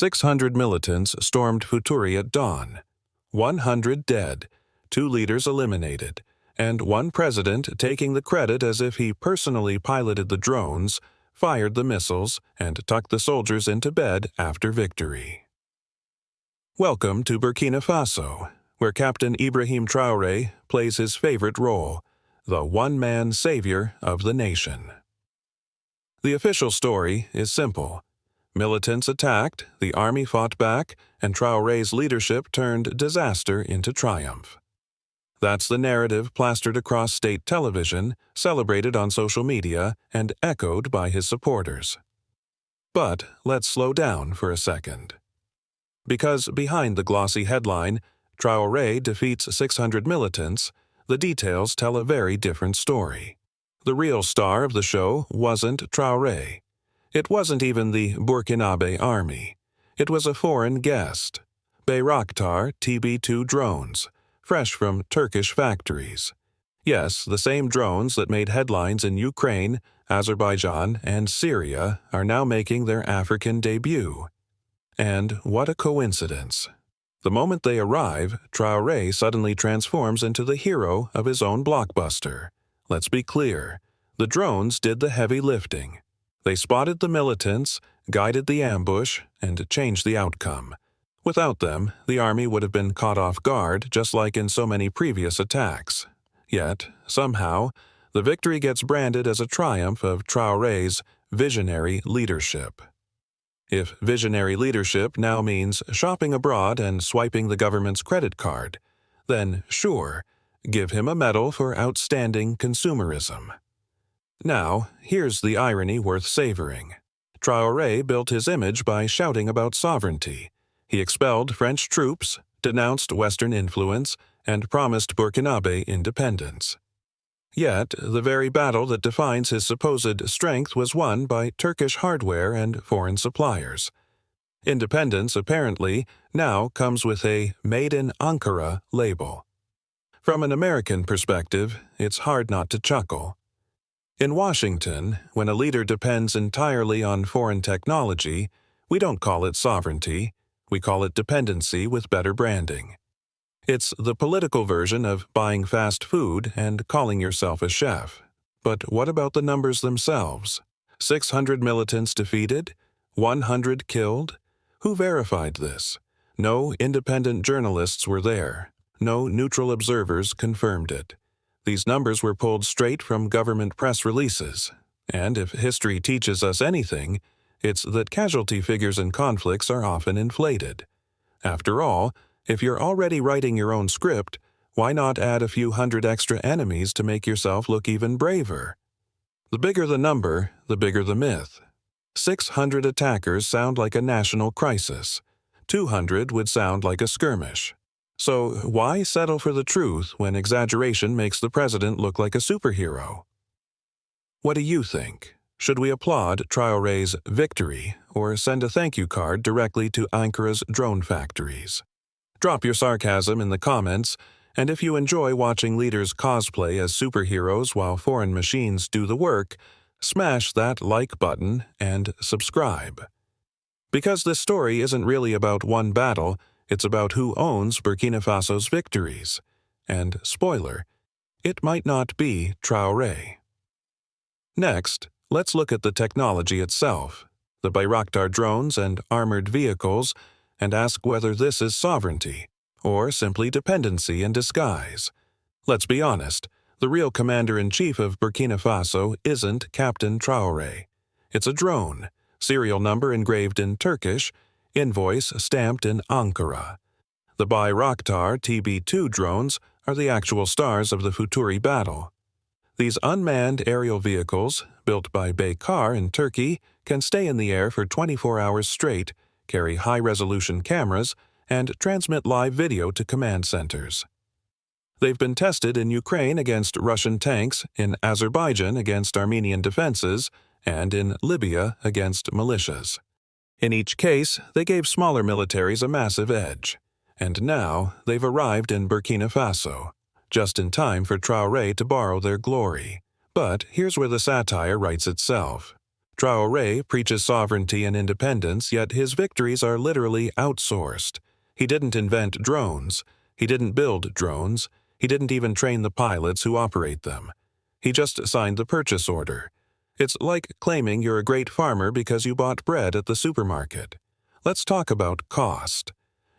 600 militants stormed Foutouri at dawn. 100 dead, 2 leaders eliminated, and one president taking the credit as if he personally piloted the drones, fired the missiles, and tucked the soldiers into bed after victory. Welcome to Burkina Faso, where Captain Ibrahim Traoré plays his favorite role, the one-man savior of the nation. The official story is simple. Militants attacked, the army fought back, and Traoré's leadership turned disaster into triumph. That's the narrative plastered across state television, celebrated on social media, and echoed by his supporters. But let's slow down for a second. Because behind the glossy headline, Traoré defeats 600 militants, the details tell a very different story. The real star of the show wasn't Traoré. It wasn't even the Burkinabè army. It was a foreign guest. Bayraktar TB2 drones, fresh from Turkish factories. Yes, the same drones that made headlines in Ukraine, Azerbaijan, and Syria are now making their African debut. And what a coincidence. The moment they arrive, Traoré suddenly transforms into the hero of his own blockbuster. Let's be clear, the drones did the heavy lifting. They spotted the militants, guided the ambush, and changed the outcome. Without them, the army would have been caught off guard, just like in so many previous attacks. Yet, somehow, the victory gets branded as a triumph of Traoré's visionary leadership. If visionary leadership now means shopping abroad and swiping the government's credit card, then sure, give him a medal for outstanding consumerism. Now, here's the irony worth savoring. Traoré built his image by shouting about sovereignty. He expelled French troops, denounced Western influence, and promised Burkinabè independence. Yet, the very battle that defines his supposed strength was won by Turkish hardware and foreign suppliers. Independence, apparently, now comes with a Made in Ankara label. From an American perspective, it's hard not to chuckle. In Washington, when a leader depends entirely on foreign technology, we don't call it sovereignty, we call it dependency with better branding. It's the political version of buying fast food and calling yourself a chef. But what about the numbers themselves? 600 militants defeated? 100 killed? Who verified this? No independent journalists were there. No neutral observers confirmed it. These numbers were pulled straight from government press releases. And if history teaches us anything, it's that casualty figures in conflicts are often inflated. After all, if you're already writing your own script, why not add a few hundred extra enemies to make yourself look even braver? The bigger the number, the bigger the myth. 600 attackers sound like a national crisis. 200 would sound like a skirmish. So why settle for the truth when exaggeration makes the president look like a superhero? What do you think? Should we applaud Traoré's victory or send a thank you card directly to Ankara's drone factories? Drop your sarcasm in the comments, and if you enjoy watching leaders cosplay as superheroes while foreign machines do the work, smash that like button and subscribe. Because this story isn't really about one battle, it's about who owns Burkina Faso's victories. And spoiler, it might not be Traoré. Next, let's look at the technology itself, the Bayraktar drones and armored vehicles, and ask whether this is sovereignty, or simply dependency in disguise. Let's be honest, the real commander-in-chief of Burkina Faso isn't Captain Traoré. It's a drone, serial number engraved in Turkish, invoice stamped in Ankara. The Bayraktar TB2 drones are the actual stars of the Foutouri battle. These unmanned aerial vehicles, built by Bayraktar in Turkey, can stay in the air for 24 hours straight, carry high-resolution cameras, and transmit live video to command centers. They've been tested in Ukraine against Russian tanks, in Azerbaijan against Armenian defenses, and in Libya against militias. In each case, they gave smaller militaries a massive edge. And now, they've arrived in Burkina Faso, just in time for Traoré to borrow their glory. But here's where the satire writes itself. Traoré preaches sovereignty and independence, yet his victories are literally outsourced. He didn't invent drones. He didn't build drones. He didn't even train the pilots who operate them. He just signed the purchase order. It's like claiming you're a great farmer because you bought bread at the supermarket. Let's talk about cost.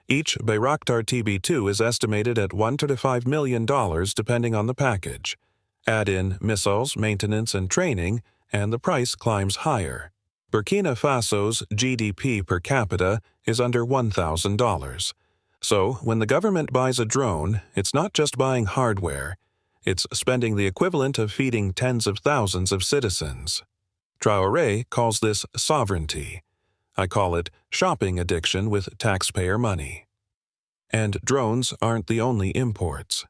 Each Bayraktar TB2 is estimated at $1 to $5 million depending on the package. Add in missiles, maintenance, and training, and the price climbs higher. Burkina Faso's GDP per capita is under $1,000. So, when the government buys a drone, it's not just buying hardware. It's spending the equivalent of feeding tens of thousands of citizens. Traoré calls this sovereignty. I call it shopping addiction with taxpayer money. And drones aren't the only imports.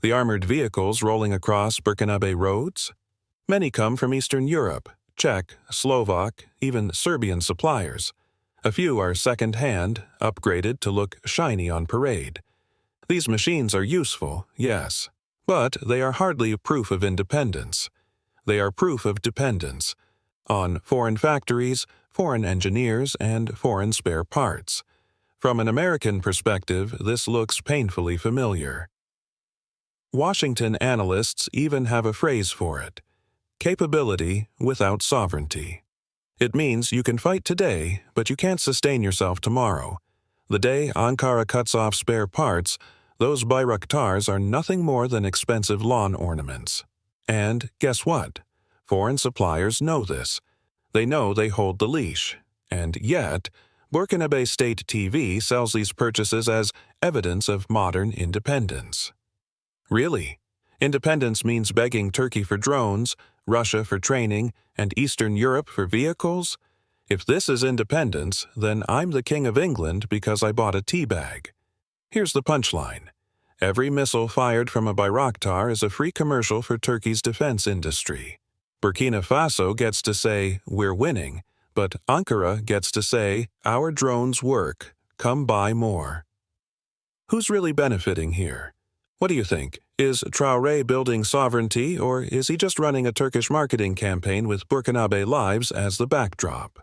The armored vehicles rolling across Burkinabè roads? Many come from Eastern Europe, Czech, Slovak, even Serbian suppliers. A few are second-hand, upgraded to look shiny on parade. These machines are useful, yes, but they are hardly proof of independence. They are proof of dependence on foreign factories, foreign engineers, and foreign spare parts. From an American perspective, this looks painfully familiar. Washington analysts even have a phrase for it: capability without sovereignty. It means you can fight today, but you can't sustain yourself tomorrow. The day Ankara cuts off spare parts, those Bayraktars are nothing more than expensive lawn ornaments. And guess what? Foreign suppliers know this. They know they hold the leash. And yet, Burkinabè State TV sells these purchases as evidence of modern independence. Really? Independence means begging Turkey for drones, Russia for training, and Eastern Europe for vehicles? If this is independence, then I'm the King of England because I bought a tea bag. Here's the punchline. Every missile fired from a Bayraktar is a free commercial for Turkey's defense industry. Burkina Faso gets to say, we're winning, but Ankara gets to say, our drones work, come buy more. Who's really benefiting here? What do you think? Is Traoré building sovereignty, or is he just running a Turkish marketing campaign with Burkinabè lives as the backdrop?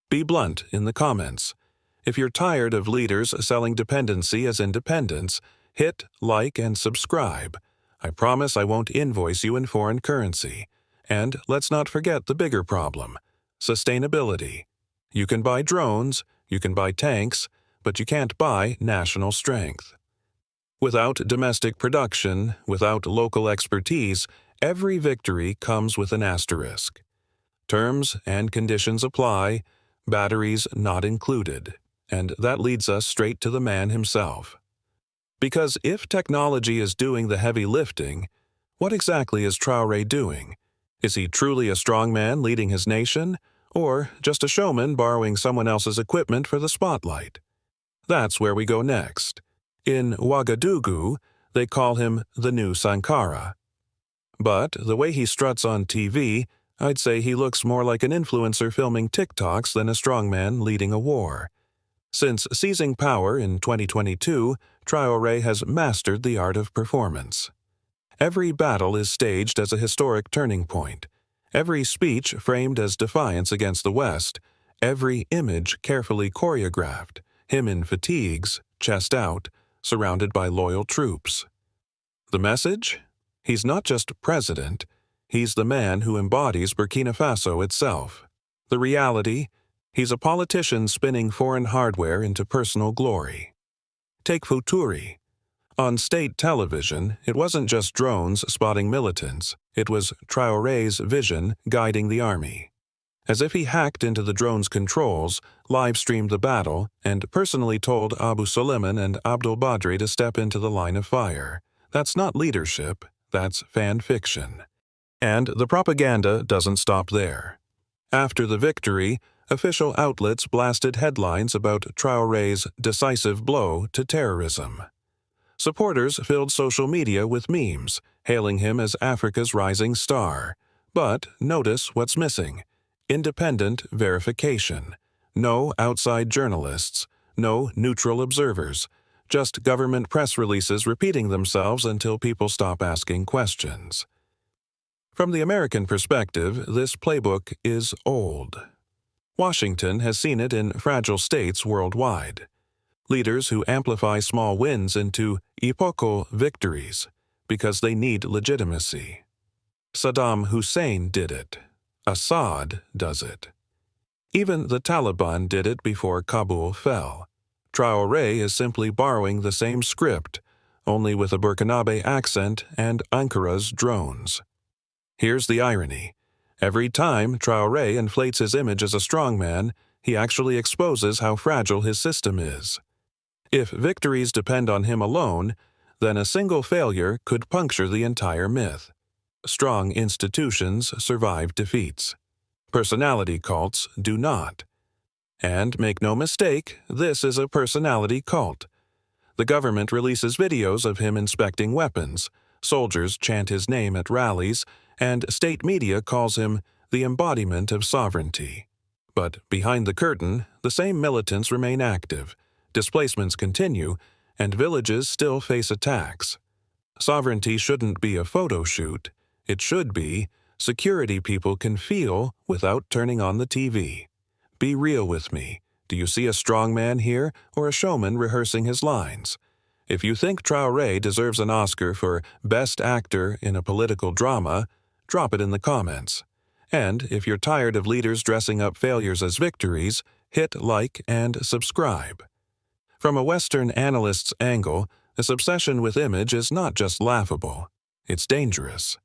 Be blunt in the comments. If you're tired of leaders selling dependency as independence, hit like and subscribe. I promise I won't invoice you in foreign currency. And let's not forget the bigger problem: sustainability. You can buy drones, you can buy tanks, but you can't buy national strength. Without domestic production, without local expertise, every victory comes with an asterisk. Terms and conditions apply, batteries not included, and that leads us straight to the man himself. Because if technology is doing the heavy lifting, what exactly is Traoré doing? Is he truly a strongman leading his nation, or just a showman borrowing someone else's equipment for the spotlight? That's where we go next. In Ouagadougou, they call him the new Sankara. But the way he struts on TV, I'd say he looks more like an influencer filming TikToks than a strongman leading a war. Since seizing power in 2022, Traoré has mastered the art of performance. Every battle is staged as a historic turning point. Every speech framed as defiance against the West. Every image carefully choreographed. Him in fatigues, chest out, surrounded by loyal troops. The message? He's not just president. He's the man who embodies Burkina Faso itself. The reality? He's a politician spinning foreign hardware into personal glory. Take Foutouri. On state television, it wasn't just drones spotting militants. It was Traoré's vision guiding the army. As if he hacked into the drone's controls, live-streamed the battle, and personally told Abu Suleiman and Abdul Badri to step into the line of fire. That's not leadership, that's fan fiction. And the propaganda doesn't stop there. After the victory, official outlets blasted headlines about Traoré's decisive blow to terrorism. Supporters filled social media with memes, hailing him as Africa's rising star. But notice what's missing. Independent verification. No outside journalists. No neutral observers. Just government press releases repeating themselves until people stop asking questions. From the American perspective, this playbook is old. Washington has seen it in fragile states worldwide. Leaders who amplify small wins into epochal victories because they need legitimacy. Saddam Hussein did it. Assad does it. Even the Taliban did it before Kabul fell. Traoré is simply borrowing the same script, only with a Burkinabè accent and Ankara's drones. Here's the irony. Every time Traoré inflates his image as a strongman, he actually exposes how fragile his system is. If victories depend on him alone, then a single failure could puncture the entire myth. Strong institutions survive defeats. Personality cults do not. And make no mistake, this is a personality cult. The government releases videos of him inspecting weapons, soldiers chant his name at rallies, and state media calls him the embodiment of sovereignty. But behind the curtain, the same militants remain active, displacements continue, and villages still face attacks. Sovereignty shouldn't be a photo shoot. It should be security people can feel without turning on the TV. Be real with me. Do you see a strong man here or a showman rehearsing his lines? If you think Traoré deserves an Oscar for Best Actor in a Political Drama, drop it in the comments. And if you're tired of leaders dressing up failures as victories, hit like and subscribe. From a Western analyst's angle, this obsession with image is not just laughable, it's dangerous.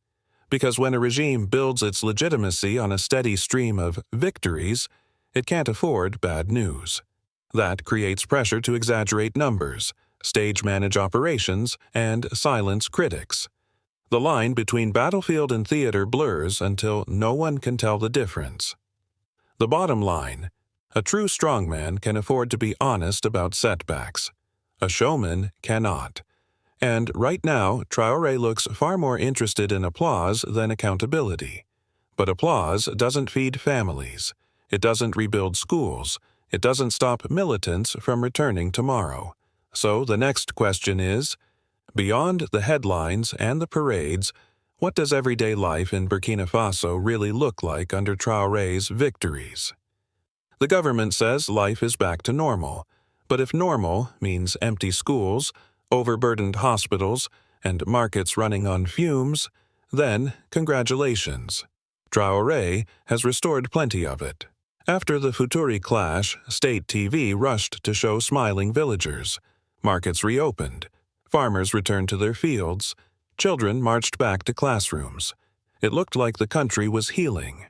Because when a regime builds its legitimacy on a steady stream of victories, it can't afford bad news. That creates pressure to exaggerate numbers, stage manage operations, and silence critics. The line between battlefield and theater blurs until no one can tell the difference. The bottom line: a true strongman can afford to be honest about setbacks. A showman cannot. And right now, Traoré looks far more interested in applause than accountability. But applause doesn't feed families. It doesn't rebuild schools. It doesn't stop militants from returning tomorrow. So the next question is, beyond the headlines and the parades, what does everyday life in Burkina Faso really look like under Traoré's victories? The government says life is back to normal. But if normal means empty schools, overburdened hospitals, and markets running on fumes, then congratulations. Traoré has restored plenty of it. After the Foutouri clash, state TV rushed to show smiling villagers. Markets reopened. Farmers returned to their fields. Children marched back to classrooms. It looked like the country was healing.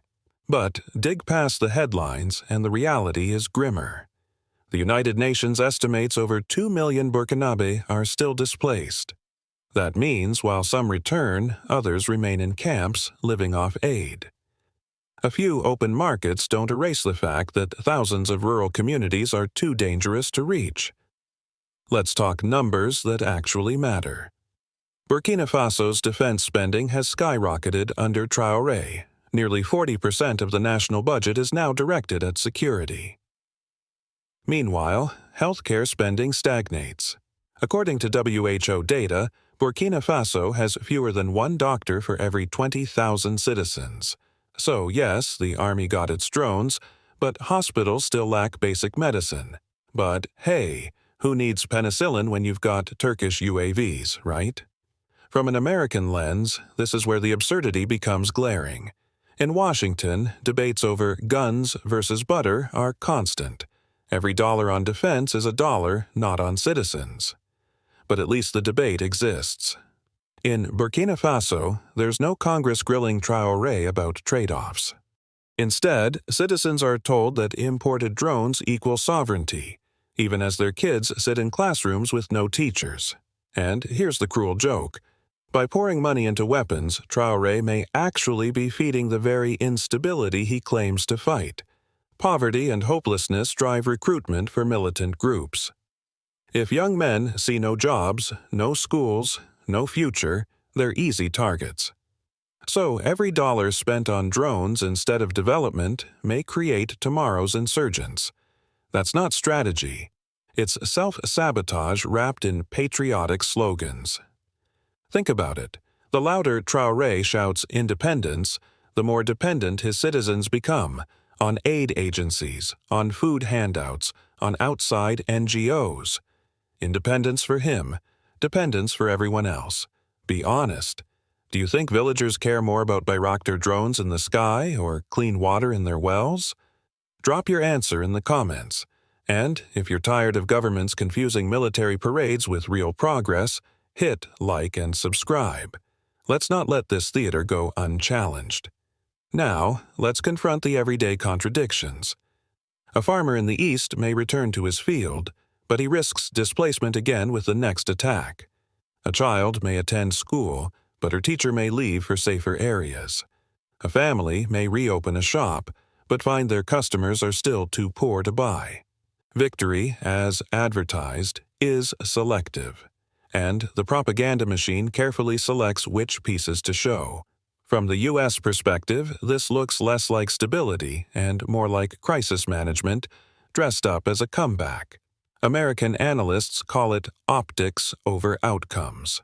But dig past the headlines and the reality is grimmer. The United Nations estimates over 2 million Burkinabè are still displaced. That means while some return, others remain in camps, living off aid. A few open markets don't erase the fact that thousands of rural communities are too dangerous to reach. Let's talk numbers that actually matter. Burkina Faso's defense spending has skyrocketed under Traoré. Nearly 40% of the national budget is now directed at security. Meanwhile, healthcare spending stagnates. According to WHO data, Burkina Faso has fewer than one doctor for every 20,000 citizens. So yes, the army got its drones, but hospitals still lack basic medicine. But hey, who needs penicillin when you've got Turkish UAVs, right? From an American lens, this is where the absurdity becomes glaring. In Washington, debates over guns versus butter are constant. Every dollar on defense is a dollar not on citizens. But at least the debate exists. In Burkina Faso, there's no Congress grilling Traoré about trade-offs. Instead, citizens are told that imported drones equal sovereignty, even as their kids sit in classrooms with no teachers. And here's the cruel joke. By pouring money into weapons, Traoré may actually be feeding the very instability he claims to fight. Poverty and hopelessness drive recruitment for militant groups. If young men see no jobs, no schools, no future, they're easy targets. So every dollar spent on drones instead of development may create tomorrow's insurgents. That's not strategy. It's self-sabotage wrapped in patriotic slogans. Think about it. The louder Traoré shouts independence, the more dependent his citizens become on aid agencies, on food handouts, on outside NGOs. Independence for him, dependence for everyone else. Be honest. Do you think villagers care more about Bayraktar drones in the sky or clean water in their wells? Drop your answer in the comments. And if you're tired of governments confusing military parades with real progress, hit like and subscribe. Let's not let this theater go unchallenged. Now, let's confront the everyday contradictions. A farmer in the east may return to his field, but he risks displacement again with the next attack. A child may attend school, but her teacher may leave for safer areas. A family may reopen a shop, but find their customers are still too poor to buy. Victory, as advertised, is selective, and the propaganda machine carefully selects which pieces to show. From the U.S. perspective, this looks less like stability and more like crisis management, dressed up as a comeback. American analysts call it optics over outcomes.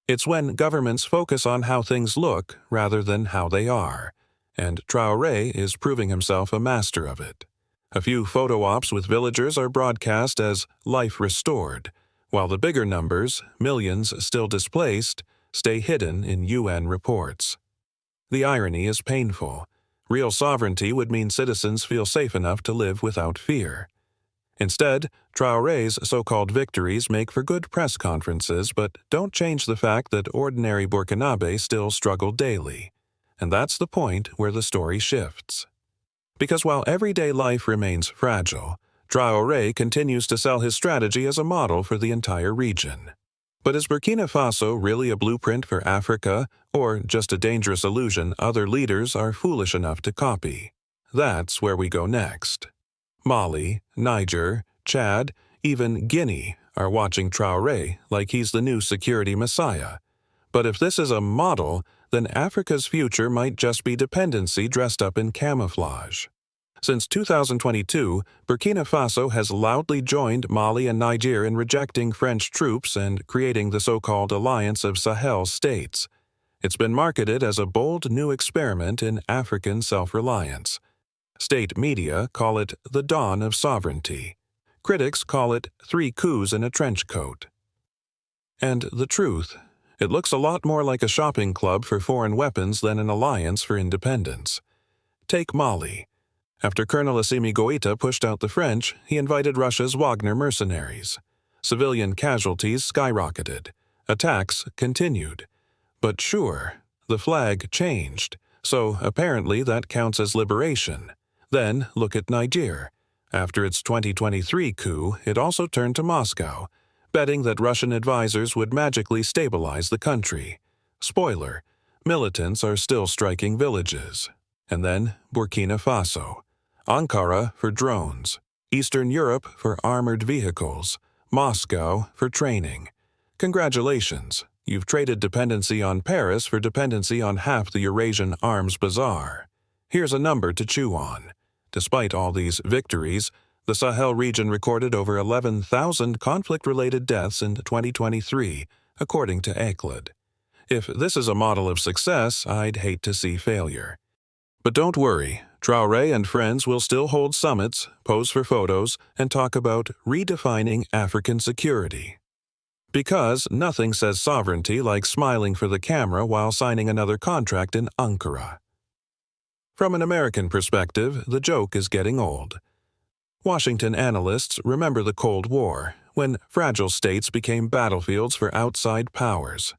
It's when governments focus on how things look rather than how they are, and Traoré is proving himself a master of it. A few photo ops with villagers are broadcast as life restored, while the bigger numbers, millions still displaced, stay hidden in UN reports. The irony is painful. Real sovereignty would mean citizens feel safe enough to live without fear. Instead, Traoré's so-called victories make for good press conferences but don't change the fact that ordinary Burkinabè still struggle daily. And that's the point where the story shifts. Because while everyday life remains fragile, Traoré continues to sell his strategy as a model for the entire region. But is Burkina Faso really a blueprint for Africa, or just a dangerous illusion other leaders are foolish enough to copy? That's where we go next. Mali, Niger, Chad, even Guinea are watching Traoré like he's the new security messiah. But if this is a model, then Africa's future might just be dependency dressed up in camouflage. Since 2022, Burkina Faso has loudly joined Mali and Niger in rejecting French troops and creating the so-called Alliance of Sahel states. It's been marketed as a bold new experiment in African self-reliance. State media call it the dawn of sovereignty. Critics call it 3 coups in a trench coat. And the truth, it looks a lot more like a shopping club for foreign weapons than an alliance for independence. Take Mali. After Colonel Assimi Goïta pushed out the French, he invited Russia's Wagner mercenaries. Civilian casualties skyrocketed. Attacks continued. But sure, the flag changed, so apparently that counts as liberation. Then look at Niger. After its 2023 coup, it also turned to Moscow, betting that Russian advisors would magically stabilize the country. Spoiler, militants are still striking villages. And then Burkina Faso. Ankara for drones, Eastern Europe for armored vehicles, Moscow for training. Congratulations, you've traded dependency on Paris for dependency on half the Eurasian arms bazaar. Here's a number to chew on. Despite all these victories, the Sahel region recorded over 11,000 conflict-related deaths in 2023, according to ECLID. If this is a model of success, I'd hate to see failure. But don't worry, Traoré and friends will still hold summits, pose for photos, and talk about redefining African security. Because nothing says sovereignty like smiling for the camera while signing another contract in Ankara. From an American perspective, the joke is getting old. Washington analysts remember the Cold War, when fragile states became battlefields for outside powers.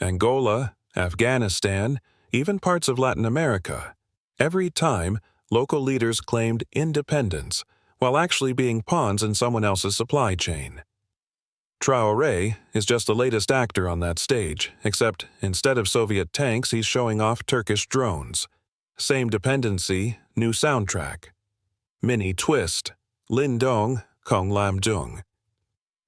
Angola, Afghanistan, even parts of Latin America. Every time, local leaders claimed independence, while actually being pawns in someone else's supply chain. Traoré is just the latest actor on that stage, except instead of Soviet tanks, he's showing off Turkish drones. Same dependency, new soundtrack. Mini twist, Lin Dong, Kong Lam Dung.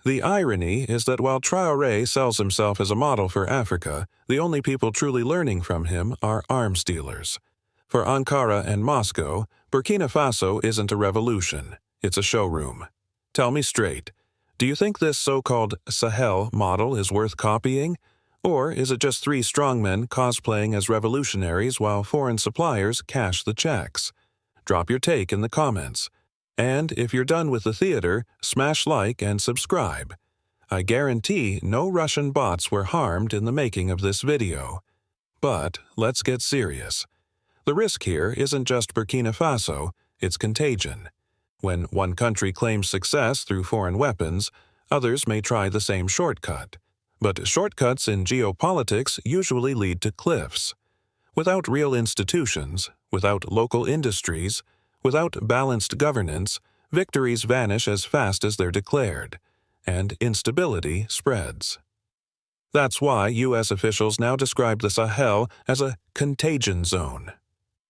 The irony is that while Traoré sells himself as a model for Africa, the only people truly learning from him are arms dealers. For Ankara and Moscow, Burkina Faso isn't a revolution, it's a showroom. Tell me straight, do you think this so-called Sahel model is worth copying? Or is it just three strongmen cosplaying as revolutionaries while foreign suppliers cash the checks? Drop your take in the comments. And if you're done with the theater, smash like and subscribe. I guarantee no Russian bots were harmed in the making of this video. But let's get serious. The risk here isn't just Burkina Faso, it's contagion. When one country claims success through foreign weapons, others may try the same shortcut. But shortcuts in geopolitics usually lead to cliffs. Without real institutions, without local industries, without balanced governance, victories vanish as fast as they're declared, and instability spreads. That's why U.S. officials now describe the Sahel as a contagion zone.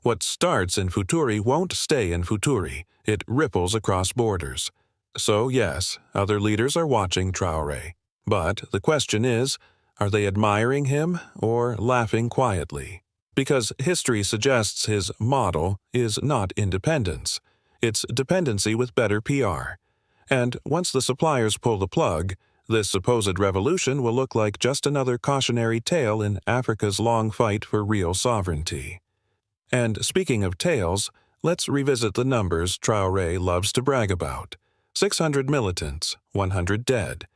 What starts in Foutouri won't stay in Foutouri, it ripples across borders. So yes, other leaders are watching Traoré. But the question is, are they admiring him or laughing quietly? Because history suggests his model is not independence. It's dependency with better PR. And once the suppliers pull the plug, this supposed revolution will look like just another cautionary tale in Africa's long fight for real sovereignty. And speaking of tales, let's revisit the numbers Traoré loves to brag about. 600 militants, 100 dead.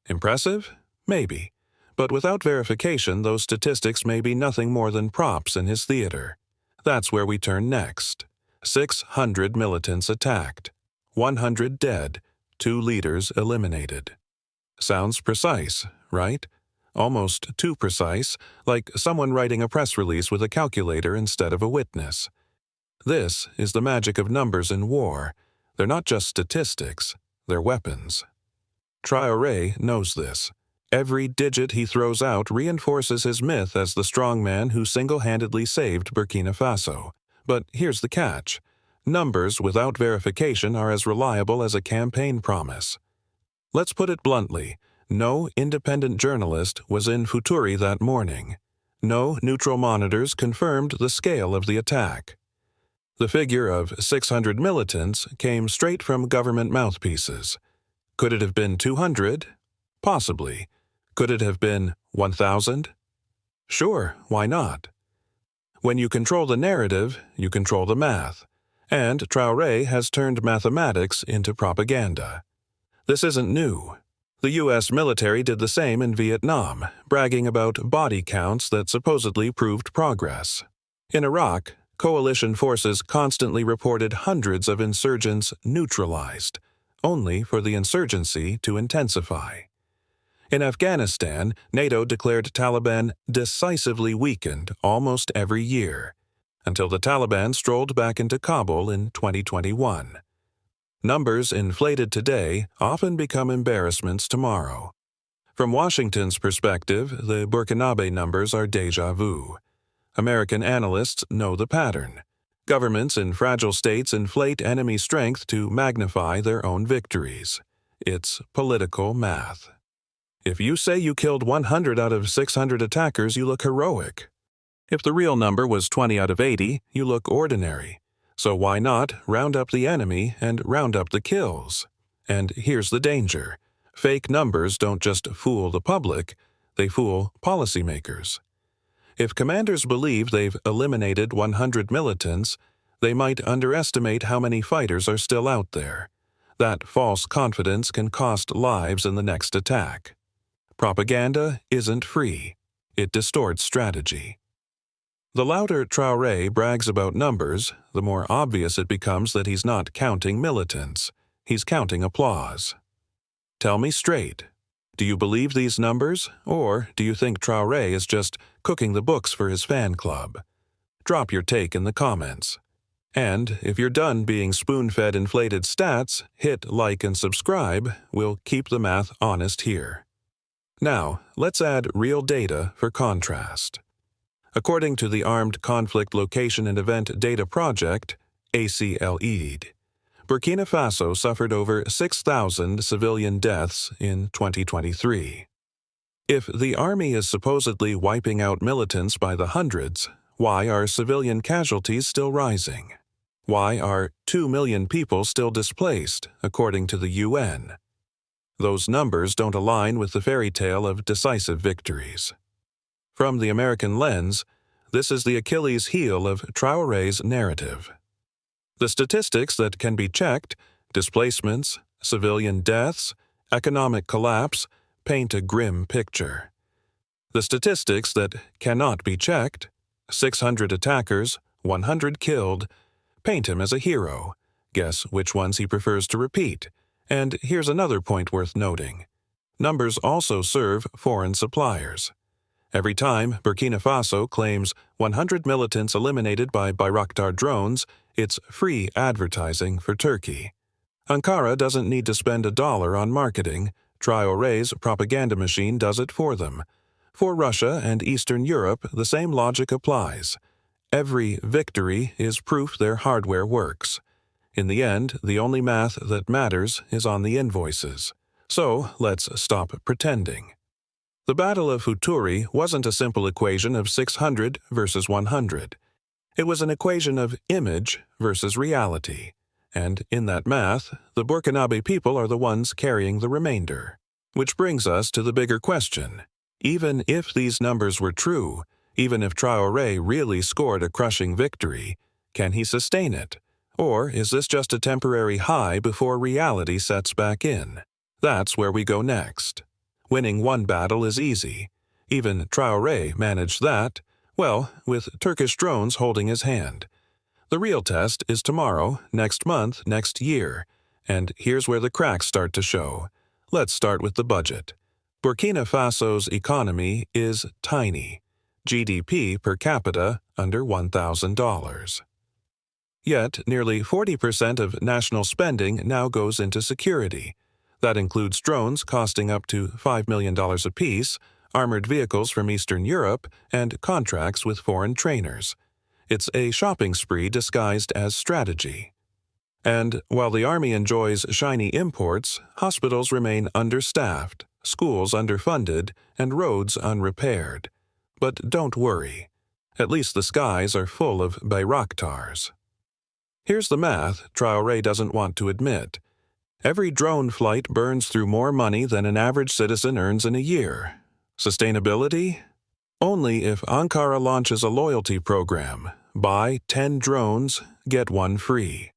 Impressive? Maybe. But without verification, those statistics may be nothing more than props in his theater. That's where we turn next. 600 militants attacked. 100 dead. 2 leaders eliminated. Sounds precise, right? Almost too precise, like someone writing a press release with a calculator instead of a witness. This is the magic of numbers in war. They're not just statistics, they're weapons. Traoré knows this. Every digit he throws out reinforces his myth as the strong man who single-handedly saved Burkina Faso. But here's the catch. Numbers without verification are as reliable as a campaign promise. Let's put it bluntly. No independent journalist was in Foutouri that morning. No neutral monitors confirmed the scale of the attack. The figure of 600 militants came straight from government mouthpieces. Could it have been 200? Possibly. Could it have been 1,000? Sure, why not? When you control the narrative, you control the math. And Traoré has turned mathematics into propaganda. This isn't new. The U.S. military did the same in Vietnam, bragging about body counts that supposedly proved progress. In Iraq, coalition forces constantly reported hundreds of insurgents neutralized, only for the insurgency to intensify. In Afghanistan, NATO declared Taliban decisively weakened almost every year, until the Taliban strolled back into Kabul in 2021. Numbers inflated today often become embarrassments tomorrow. From Washington's perspective, the Burkinabè numbers are déjà vu. American analysts know the pattern. Governments in fragile states inflate enemy strength to magnify their own victories. It's political math. If you say you killed 100 out of 600 attackers, you look heroic. If the real number was 20 out of 80, you look ordinary. So why not round up the enemy and round up the kills? And here's the danger. Fake numbers don't just fool the public, they fool policymakers. If commanders believe they've eliminated 100 militants, they might underestimate how many fighters are still out there. That false confidence can cost lives in the next attack. Propaganda isn't free. It distorts strategy. The louder Traoré brags about numbers, the more obvious it becomes that he's not counting militants. He's counting applause. Tell me straight. Do you believe these numbers, or do you think Traoré is just cooking the books for his fan club? Drop your take in the comments. And if you're done being spoon-fed inflated stats, hit like and subscribe. We'll keep the math honest here. Now, let's add real data for contrast. According to the Armed Conflict Location and Event Data Project, ACLED, Burkina Faso suffered over 6,000 civilian deaths in 2023. If the army is supposedly wiping out militants by the hundreds, why are civilian casualties still rising? Why are 2 million people still displaced, according to the UN? Those numbers don't align with the fairy tale of decisive victories. From the American lens, this is the Achilles heel of Traoré's narrative. The statistics that can be checked, displacements, civilian deaths, economic collapse, paint a grim picture. The statistics that cannot be checked, 600 attackers, 100 killed, paint him as a hero. Guess which ones he prefers to repeat. And here's another point worth noting. Numbers also serve foreign suppliers. Every time Burkina Faso claims 100 militants eliminated by Bayraktar drones, it's free advertising for Turkey. Ankara doesn't need to spend $1 on marketing. Traoré's propaganda machine does it for them. For Russia and Eastern Europe, the same logic applies. Every victory is proof their hardware works. In the end, the only math that matters is on the invoices. So let's stop pretending. The Battle of Foutouri wasn't a simple equation of 600 versus 100. It was an equation of image versus reality. And in that math, the Burkinabè people are the ones carrying the remainder. Which brings us to the bigger question. Even if these numbers were true, even if Traoré really scored a crushing victory, can he sustain it? Or is this just a temporary high before reality sets back in? That's where we go next. Winning one battle is easy. Even Traoré managed that, well, with Turkish drones holding his hand. The real test is tomorrow, next month, next year. And here's where the cracks start to show. Let's start with the budget. Burkina Faso's economy is tiny. GDP per capita under $1,000. Yet, nearly 40% of national spending now goes into security. That includes drones costing up to $5 million apiece, armored vehicles from Eastern Europe, and contracts with foreign trainers. It's a shopping spree disguised as strategy. And while the army enjoys shiny imports, hospitals remain understaffed, schools underfunded, and roads unrepaired. But don't worry. At least the skies are full of Bayraktars. Here's the math Traoré doesn't want to admit. Every drone flight burns through more money than an average citizen earns in a year. Sustainability? Only if Ankara launches a loyalty program. Buy 10 drones, get one free.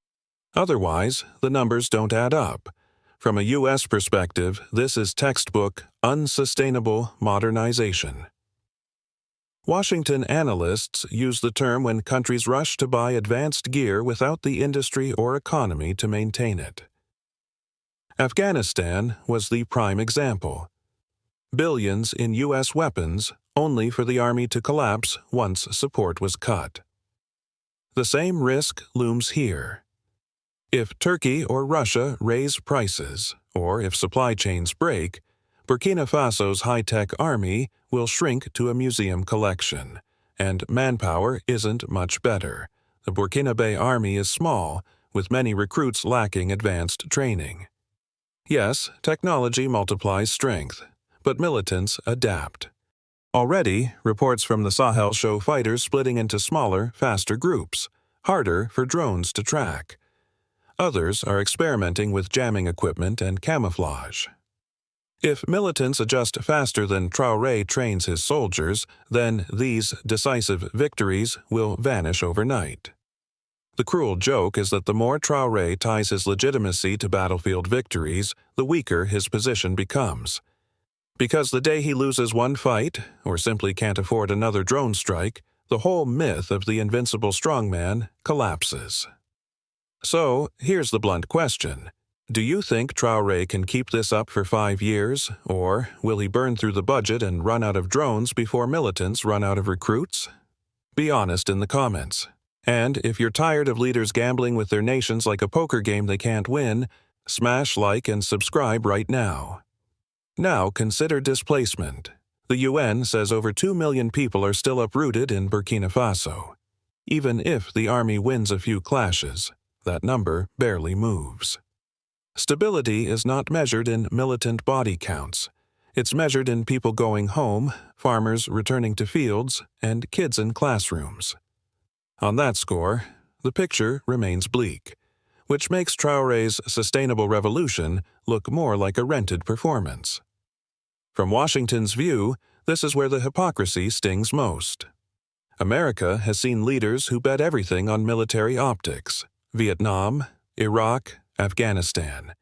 Otherwise, the numbers don't add up. From a U.S. perspective, this is textbook unsustainable modernization. Washington analysts use the term when countries rush to buy advanced gear without the industry or economy to maintain it. Afghanistan was the prime example. Billions in U.S. weapons, only for the army to collapse once support was cut. The same risk looms here. If Turkey or Russia raise prices, or if supply chains break, Burkina Faso's high-tech army will shrink to a museum collection, and manpower isn't much better. The Burkinabè army is small, with many recruits lacking advanced training. Yes, technology multiplies strength, but militants adapt. Already, reports from the Sahel show fighters splitting into smaller, faster groups, harder for drones to track. Others are experimenting with jamming equipment and camouflage. If militants adjust faster than Traoré trains his soldiers, then these decisive victories will vanish overnight. The cruel joke is that the more Traoré ties his legitimacy to battlefield victories, the weaker his position becomes. Because the day he loses one fight, or simply can't afford another drone strike, the whole myth of the invincible strongman collapses. So, here's the blunt question. Do you think Traoré can keep this up for 5 years, or will he burn through the budget and run out of drones before militants run out of recruits? Be honest in the comments. And if you're tired of leaders gambling with their nations like a poker game they can't win, smash like and subscribe right now. Now consider displacement. The UN says over 2 million people are still uprooted in Burkina Faso. Even if the army wins a few clashes, that number barely moves. Stability is not measured in militant body counts. It's measured in people going home, farmers returning to fields, and kids in classrooms. On that score, the picture remains bleak, which makes Traoré's sustainable revolution look more like a rented performance. From Washington's view, This is where the hypocrisy stings most. America has seen leaders who bet everything on military optics: Vietnam, Iraq, Afghanistan.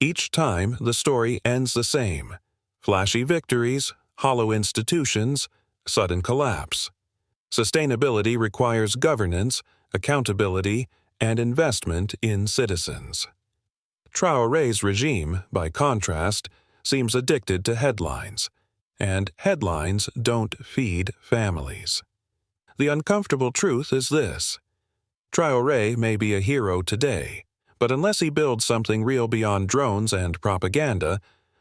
Each time, the story ends the same: flashy victories, hollow institutions, sudden collapse. Sustainability requires governance, accountability, and investment in citizens. Traoré's regime, by contrast, seems addicted to headlines, and headlines don't feed families. The uncomfortable truth is this: Traoré may be a hero today, but unless he builds something real beyond drones and propaganda,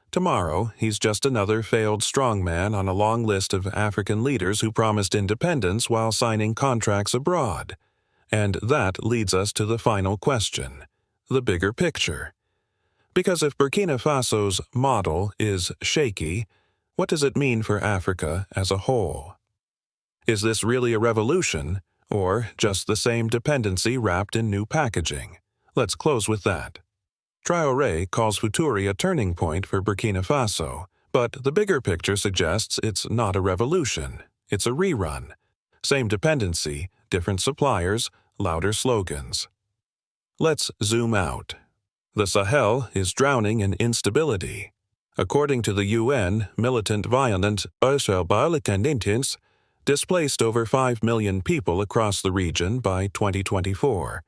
tomorrow he's just another failed strongman on a long list of African leaders who promised independence while signing contracts abroad. And that leads us to the final question: the bigger picture. Because if Burkina Faso's model is shaky, what does it mean for Africa as a whole? Is this really a revolution, or just the same dependency wrapped in new packaging? Let's close with that. Traoré calls Foutouri a turning point for Burkina Faso, but the bigger picture suggests it's not a revolution, it's a rerun. Same dependency, different suppliers, louder slogans. Let's zoom out. The Sahel is drowning in instability. According to the UN, militant violence Militants displaced over 5 million people across the region by 2024.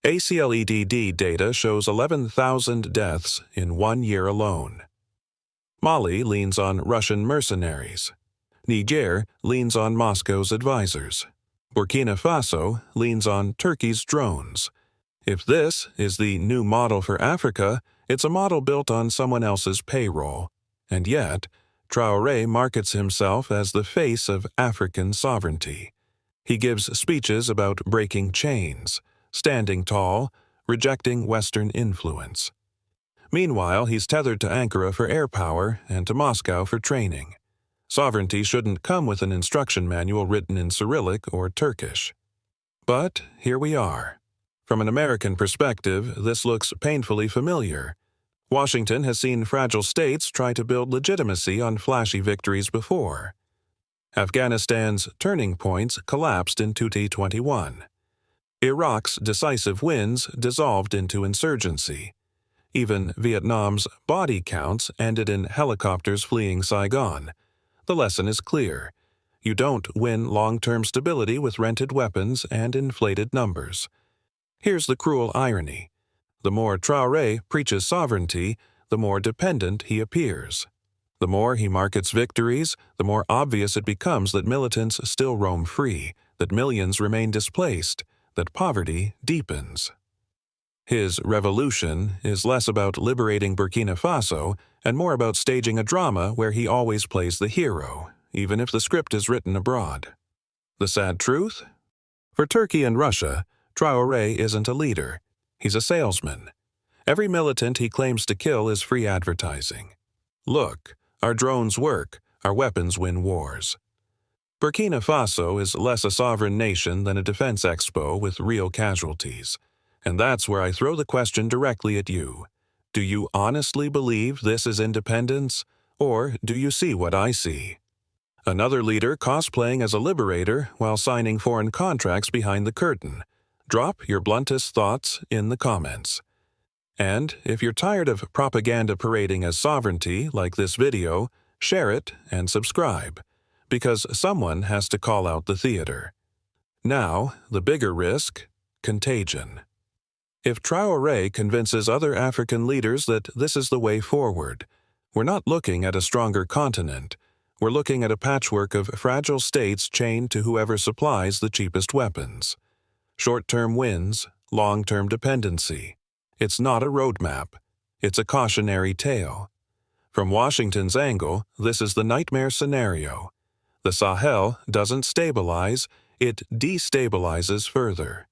ACLEDD data shows 11,000 deaths in 1 year alone. Mali leans on Russian mercenaries. Niger leans on Moscow's advisors. Burkina Faso leans on Turkey's drones. If this is the new model for Africa, it's a model built on someone else's payroll. And yet, Traoré markets himself as the face of African sovereignty. He gives speeches about breaking chains, standing tall, rejecting Western influence. Meanwhile, he's tethered to Ankara for air power and to Moscow for training. Sovereignty shouldn't come with an instruction manual written in Cyrillic or Turkish. But here we are. From an American perspective, this looks painfully familiar. Washington has seen fragile states try to build legitimacy on flashy victories before. Afghanistan's turning points collapsed in 2021. Iraq's decisive wins dissolved into insurgency. Even Vietnam's body counts ended in helicopters fleeing Saigon. The lesson is clear: you don't win long-term stability with rented weapons and inflated numbers. Here's the cruel irony: the more Traoré preaches sovereignty, the more dependent he appears. The more he markets victories, the more obvious it becomes that militants still roam free, that millions remain displaced, that poverty deepens. His revolution is less about liberating Burkina Faso and more about staging a drama where he always plays the hero, even if the script is written abroad. The sad truth? For Turkey and Russia, Traoré isn't a leader. He's a salesman. Every militant he claims to kill is free advertising. Look, our drones work, our weapons win wars. Burkina Faso is less a sovereign nation than a defense expo with real casualties. And that's where I throw the question directly at you. Do you honestly believe this is independence, or do you see what I see? Another leader cosplaying as a liberator while signing foreign contracts behind the curtain. Drop your bluntest thoughts in the comments. And if you're tired of propaganda parading as sovereignty like this video, share it and subscribe, because someone has to call out the theater. Now, the bigger risk: contagion. If Traoré convinces other African leaders that this is the way forward, we're not looking at a stronger continent. We're looking at a patchwork of fragile states chained to whoever supplies the cheapest weapons. Short-term wins, long-term dependency. It's not a roadmap. It's a cautionary tale. From Washington's angle, this is the nightmare scenario. The Sahel doesn't stabilize, it destabilizes further.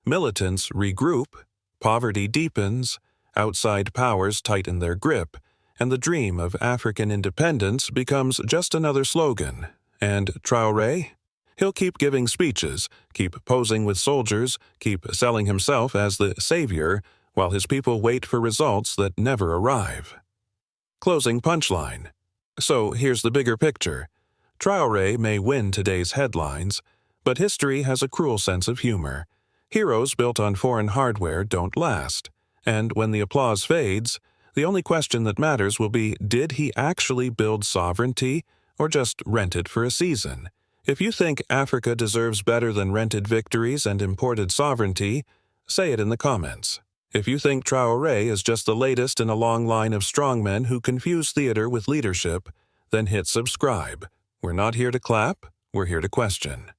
Militants regroup, poverty deepens, outside powers tighten their grip, and the dream of African independence becomes just another slogan. And Traoré? He'll keep giving speeches, keep posing with soldiers, keep selling himself as the savior, while his people wait for results that never arrive. Closing punchline: So here's the bigger picture. Traoré may win today's headlines, but history has a cruel sense of humor. Heroes built on foreign hardware don't last, and when the applause fades, the only question that matters will be, did he actually build sovereignty or just rent it for a season? If you think Africa deserves better than rented victories and imported sovereignty, say it in the comments. If you think Traoré is just the latest in a long line of strongmen who confuse theater with leadership, then hit subscribe. We're not here to clap, we're here to question.